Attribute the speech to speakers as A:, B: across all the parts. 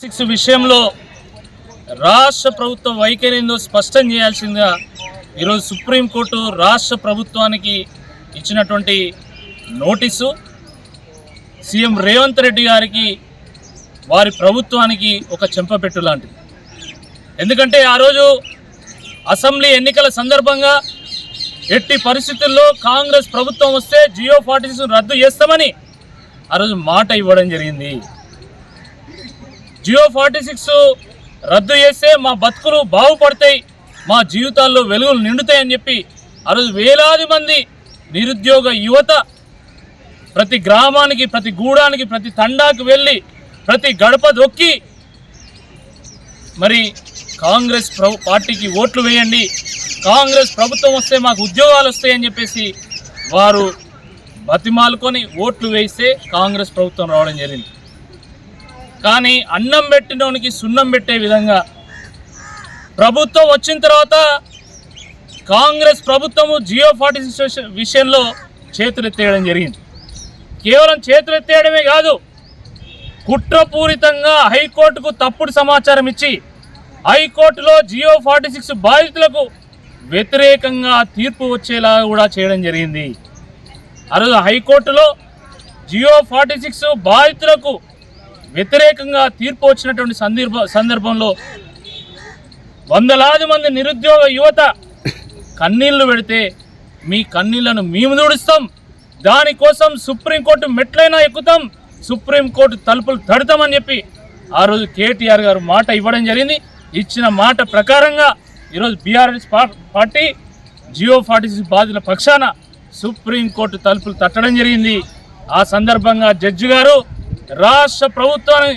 A: 6 విషయంలో రాష్ట్ర ప్రభుత్వం వైఖరిని స్పష్టం చేయాల్సిందిగా ఈరోజు సుప్రీంకోర్టు రాష్ట్ర ప్రభుత్వానికి ఇచ్చినటువంటి నోటీసు సీఎం రేవంత్ రెడ్డి గారికి వారి ప్రభుత్వానికి ఒక చెంపపెట్టు లాంటిది. ఎందుకంటే ఆ రోజు అసెంబ్లీ ఎన్నికల సందర్భంగా ఎట్టి పరిస్థితుల్లో కాంగ్రెస్ ప్రభుత్వం వస్తే జియో 46 రద్దు చేస్తామని ఆ రోజు మాట ఇవ్వడం జరిగింది. జియో 46 రద్దు చేస్తే మా బతుకులు బాగుపడతాయి, మా జీవితాల్లో వెలుగులు నిండుతాయని చెప్పి ఆ రోజు వేలాది మంది నిరుద్యోగ యువత ప్రతి గ్రామానికి, ప్రతి గూడానికి, ప్రతి తండాకు వెళ్ళి ప్రతి గడప దొక్కి మరి కాంగ్రెస్ పార్టీకి ఓట్లు వేయండి, కాంగ్రెస్ ప్రభుత్వం వస్తే మాకు ఉద్యోగాలు వస్తాయని చెప్పేసి వారు బతిమాలుకొని ఓట్లు వేస్తే కాంగ్రెస్ ప్రభుత్వం రావడం జరిగింది. కానీ అన్నం పెట్టినోనికి సున్నం పెట్టే విధంగా ప్రభుత్వం వచ్చిన తర్వాత కాంగ్రెస్ ప్రభుత్వము జియో 46 విషయంలో చేతులెత్తేయడం జరిగింది. కేవలం చేతులెత్తేయడమే కాదు, కుట్రపూరితంగా హైకోర్టుకు తప్పుడు సమాచారం ఇచ్చి హైకోర్టులో జియో 46 బాధితులకు వ్యతిరేకంగా తీర్పు వచ్చేలా కూడా చేయడం జరిగింది. ఆ రోజు హైకోర్టులో జియో 46 బాధితులకు వ్యతిరేకంగా తీర్పు వచ్చినటువంటి సందర్భంలో వందలాది మంది నిరుద్యోగ యువత కన్నీళ్లు పెడితే మీ కన్నీళ్లను మేము తుడుస్తాం, దానికోసం సుప్రీంకోర్టు మెట్లైనా ఎక్కుతాం, సుప్రీంకోర్టు తలుపులు తడతామని చెప్పి ఆ రోజు కేటీఆర్ గారు మాట ఇవ్వడం జరిగింది. ఇచ్చిన మాట ప్రకారంగా ఈరోజు బీఆర్ఎస్ పార్టీ జియో 46 బాధితుల పక్షాన సుప్రీంకోర్టు తలుపులు తట్టడం జరిగింది. ఆ సందర్భంగా జడ్జి గారు రాష్ట్ర ప్రభుత్వాన్ని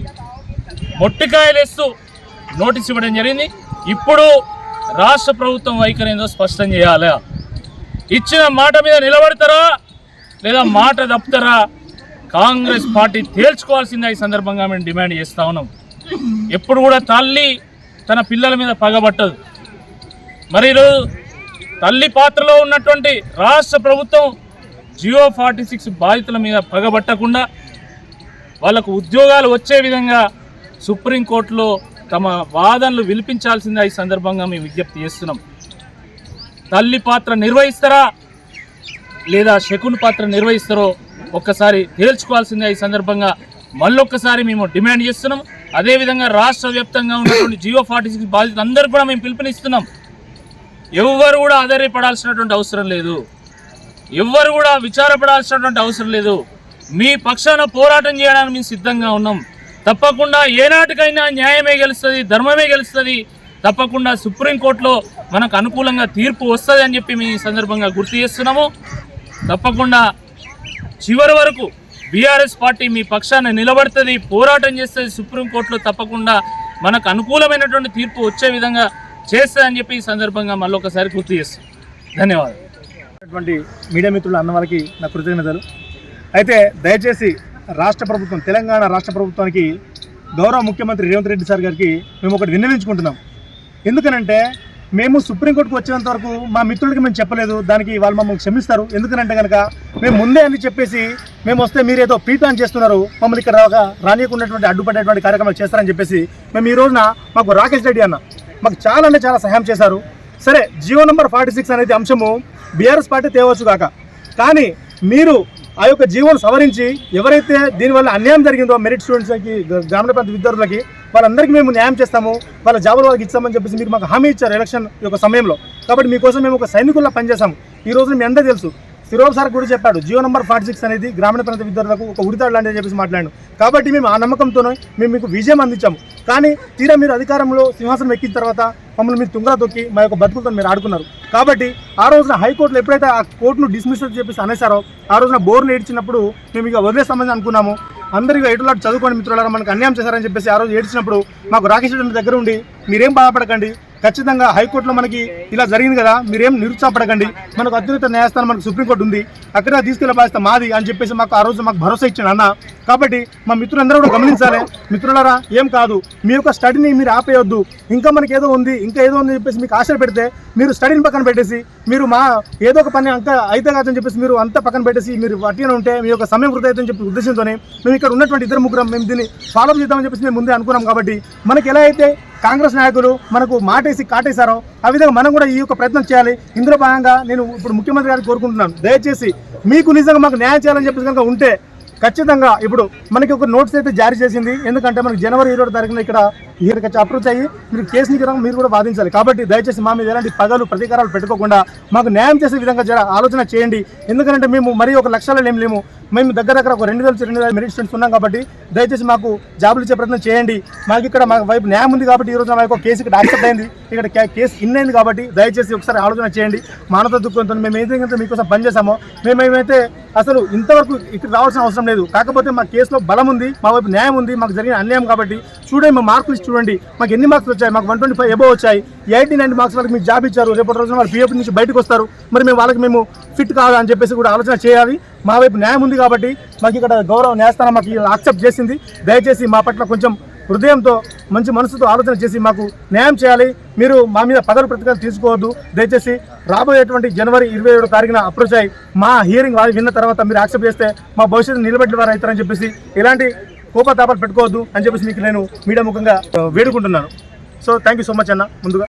A: మొట్టికాయలేస్తూ నోటీస్ ఇవ్వడం జరిగింది. ఇప్పుడు రాష్ట్ర ప్రభుత్వం వైఖరి ఏందో స్పష్టం చేయాలి. ఇచ్చిన మాట మీద నిలబడతారా లేదా మాట తప్పుతారా కాంగ్రెస్ పార్టీ తేల్చుకోవాల్సిందే. ఈ సందర్భంగా మేము డిమాండ్ చేస్తూ ఉన్నాం. ఎప్పుడు కూడా తల్లి తన పిల్లల మీద పగబట్టదు. మరి తల్లి పాత్రలో ఉన్నటువంటి రాష్ట్ర ప్రభుత్వం జియో 46 బాధితుల మీద పగబట్టకుండా వాళ్ళకు ఉద్యోగాలు వచ్చే విధంగా సుప్రీంకోర్టులో తమ వాదనలు వినిపించాల్సిందే. ఈ సందర్భంగా మేము విజ్ఞప్తి చేస్తున్నాం. తల్లి పాత్ర నిర్వహిస్తారా లేదా శకున్ పాత్ర నిర్వహిస్తారో ఒక్కసారి తేల్చుకోవాల్సిందే. ఈ సందర్భంగా మళ్ళొక్కసారి మేము డిమాండ్ చేస్తున్నాం. అదేవిధంగా రాష్ట్ర వ్యాప్తంగా ఉన్నటువంటి జియో 46 బాధితులందరూ కూడా మేము పిలుపునిస్తున్నాం. ఎవ్వరు కూడా ఆధారపడాల్సినటువంటి అవసరం లేదు, ఎవ్వరు కూడా విచారపడాల్సినటువంటి అవసరం లేదు. మీ పక్షాన పోరాటం చేయడానికి మేము సిద్ధంగా ఉన్నాం. తప్పకుండా ఏనాటికైనా న్యాయమే గెలుస్తుంది, ధర్మమే గెలుస్తుంది. తప్పకుండా సుప్రీంకోర్టులో మనకు అనుకూలంగా తీర్పు వస్తుంది అని చెప్పి మేము ఈ సందర్భంగా గుర్తు చేస్తున్నాము. తప్పకుండా చివరి వరకు బీఆర్ఎస్ పార్టీ మీ పక్షాన నిలబడుతుంది, పోరాటం చేస్తుంది. సుప్రీంకోర్టులో తప్పకుండా మనకు అనుకూలమైనటువంటి తీర్పు వచ్చే విధంగా చేస్తుందని చెప్పి ఈ సందర్భంగా మళ్ళొకసారి గుర్తు చేస్తాం. ధన్యవాదాలు.
B: మీడియా మిత్రులు అన్న వారికి నా కృతజ్ఞతలు. అయితే దయచేసి రాష్ట్ర ప్రభుత్వం, తెలంగాణ రాష్ట్ర ప్రభుత్వానికి గౌరవ ముఖ్యమంత్రి రేవంత్ రెడ్డి సార్ గారికి మేము ఒకటి విన్నవించుకుంటున్నాం. ఎందుకనంటే మేము సుప్రీంకోర్టుకు వచ్చేంత వరకు మా మిత్రులకి మేము చెప్పలేదు, దానికి వాళ్ళు మమ్మల్ని క్షమిస్తారు. ఎందుకనంటే కనుక మేము ముందే అని చెప్పేసి మేము వస్తే మీరేదో ప్రీ ప్లాన్ చేస్తున్నారు, మమ్మల్ని ఇక్కడ రానియకున్నటువంటి అడ్డుపడేటువంటి కార్యక్రమాలు చేస్తారని చెప్పేసి మేము ఈ రోజున మాకు రాకేష్ రెడ్డి అన్న మాకు చాలా అంటే చాలా సహాయం చేశారు. సరే, జియో నెంబర్ 46 అనేది అంశము బీఆర్ఎస్ పార్టీ తేవచ్చు కాక, కానీ మీరు ఆ యొక్క జీవోను సవరించి ఎవరైతే దీనివల్ల అన్యాయం జరిగిందో మెరిట్ స్టూడెంట్స్కి, గ్రామీణ ప్రాంత విద్యార్థులకి, వాళ్ళందరికీ మేము న్యాయం చేస్తాము, వాళ్ళ జాబులు వాళ్ళకి ఇస్తామని చెప్పేసి మీరు మాకు హామీ ఇచ్చారు ఎలక్షన్ యొక్క సమయంలో. కాబట్టి మీకోసం మేము ఒక సైనికుల్లా పనిచేస్తాము. ఈ రోజు మీ అందరూ తెలుసు, శిరోబ్ సార్ కూడా చెప్పాడు, జియో నెంబర్ 46 అనేది గ్రామీణ ప్రాంత విద్యార్థులకు ఒక ఉరితాడు లాంటిది చెప్పేసి మాట్లాడాను. కాబట్టి మేము ఆ నమ్మకంతోనే మేము మీకు విజయం అందించాము. కానీ తీరా మీరు అధికారంలో సింహాసనం ఎక్కిన తర్వాత మమ్మల్ని మీరు తుంగరా తొక్కి మా యొక్క బతుకులతో మీరు ఆడుకున్నారు. కాబట్టి ఆ రోజున హైకోర్టులో ఎప్పుడైతే ఆ కోర్టును డిస్మిస్ చెప్పేసి అనేసారో ఆ రోజున బోర్లు ఏడ్చినప్పుడు మేము ఇక వదిలేస్తామని అనుకున్నాము. అందరికీ ఎటులాంటి చదువుకోండి మిత్రులారా, మనకు అన్యాయం చేశారని చెప్పేసి ఆ రోజు ఏడ్చినప్పుడు మాకు రాకేష్ రెడ్డి దగ్గర ఉండి మీరేం బాధపడకండి, ఖచ్చితంగా హైకోర్టులో మనకి ఇలా జరిగింది కదా, మీరేం నిరుత్సాహపడకండి, మనకు అత్యున్నత న్యాయస్థానం మనకు సుప్రీంకోర్టు ఉంది, అక్కడ తీసుకెళ్లే బాధ్యత మాది అని చెప్పేసి మాకు ఆ రోజు మాకు భరోసా ఇచ్చాడు అన్న. కాబట్టి మా మిత్రులందరూ కూడా గమనించాలి. మిత్రులారా, ఏం కాదు, మీ యొక్క స్టడీని మీరు ఆపేయొద్దు. ఇంకా మనకి ఏదో ఉంది, ఇంకా ఏదో ఉంది చెప్పేసి మీకు ఆశలు పెడితే మీరు స్టడీని పక్కన పెట్టేసి మీరు మా ఏదో ఒక పని అంతా అయితే కాదని చెప్పేసి మీరు అంతా పక్కన పెట్టేసి మీరు వట్టిగా ఉంటే మీ యొక్క సమయం వృధా అవుతుందని చెప్పి ఉద్దేశంతోనే మేము ఇక్కడ ఉన్నటువంటి ఇద్దరు ముగ్గురం మేము దీన్ని ఫాలో చేద్దామని చెప్పేసి మేము ముందే అనుకున్నాం. కాబట్టి మనకి ఎలా అయితే కాంగ్రెస్ నాయకులు మనకు మాటేసి కాటేశారో ఆ విధంగా మనం కూడా ఈ యొక్క ప్రయత్నం చేయాలి. ఇందులో భాగంగా నేను ఇప్పుడు ముఖ్యమంత్రి గారిని కోరుకుంటున్నాను, దయచేసి మీకు నిజంగా మాకు న్యాయం చేయాలని చెప్పేసి కనుక ఉంటే ఖచ్చితంగా ఇప్పుడు మనకి ఒక నోటీస్ అయితే జారీ చేసింది. ఎందుకంటే మనకి జనవరి 20వ తారీఖున ఇక్కడికి అప్రోచ్ అయ్యి మీరు కేసుని మీరు కూడా వాదించాలి. కాబట్టి దయచేసి మా మీద ఎలాంటి పగలు ప్రతీకారాలు పెట్టుకోకుండా మాకు న్యాయం చేసే విధంగా ఆలోచన చేయండి. ఎందుకంటే మేము మరీ ఒక లక్షలలో ఏం లేము, మేము దగ్గర ఒక 2,000 మెరిట్ స్టూడెంట్స్ ఉన్నాం. కాబట్టి దయచేసి మాకు జాబులు ఇచ్చే ప్రయత్నం చేయండి. మాకు ఇక్కడ మా వైపు న్యాయం ఉంది కాబట్టి ఈరోజు మా కేసు ఇక్కడ యాక్సెప్ట్ అయింది, ఇక్కడ కేసు ఇన్నైంది. కాబట్టి దయచేసి ఒకసారి ఆలోచన చేయండి. మానవత దుఃఖంతో మేము ఏదైతే మీకోసం పనిచేసామో మేమేమైతే అసలు ఇంతవరకు ఇక్కడ రావాల్సిన అవసరం లేదు. కాకపోతే మా కేసులో బలం ఉంది, మా వైపు న్యాయం ఉంది, మాకు జరిగిన అన్యాయం. కాబట్టి చూడండి, మా మార్కులు చూడండి, మాకు ఎన్ని మార్క్స్ వచ్చాయి, మాకు 125 అబోవ్ వచ్చాయి. 89 మార్క్స్ వాళ్ళకి మీకు జాబ్ ఇచ్చారు, రేపటి రోజున వాళ్ళు పిఎఫ్ నుంచి బయటకు వస్తారు. మరి మేము ఫిట్ కాదు అని చెప్పేసి కూడా ఆలోచన చేయాలి. మా వైపు న్యాయం ఉంది కాబట్టి మాకు ఇక్కడ గౌరవ న్యాయస్థానం మాకు యాక్సెప్ట్ చేసింది. దయచేసి మా పట్ల కొంచెం హృదయంతో మంచి మనసుతో ఆలోచన చేసి మాకు న్యాయం చేయాలి. మీరు మా మీద పగలు ప్రతికారం తీసుకోవద్దు. దయచేసి రాబోయేటువంటి జనవరి 27వ తారీఖున అప్రోచ్ అయ్యి మా హియరింగ్ విన్న తర్వాత మీరు యాక్సెప్ట్ చేస్తే మా భవిష్యత్తు నిలబెట్టిన వారు అవుతారని చెప్పేసి ఎలాంటి కోపతాపాలు పెట్టుకోవద్దు అని చెప్పేసి మీకు నేను మీడియా ముఖంగా వేడుకుంటున్నాను. So thank you so much అన్న. ముందుగా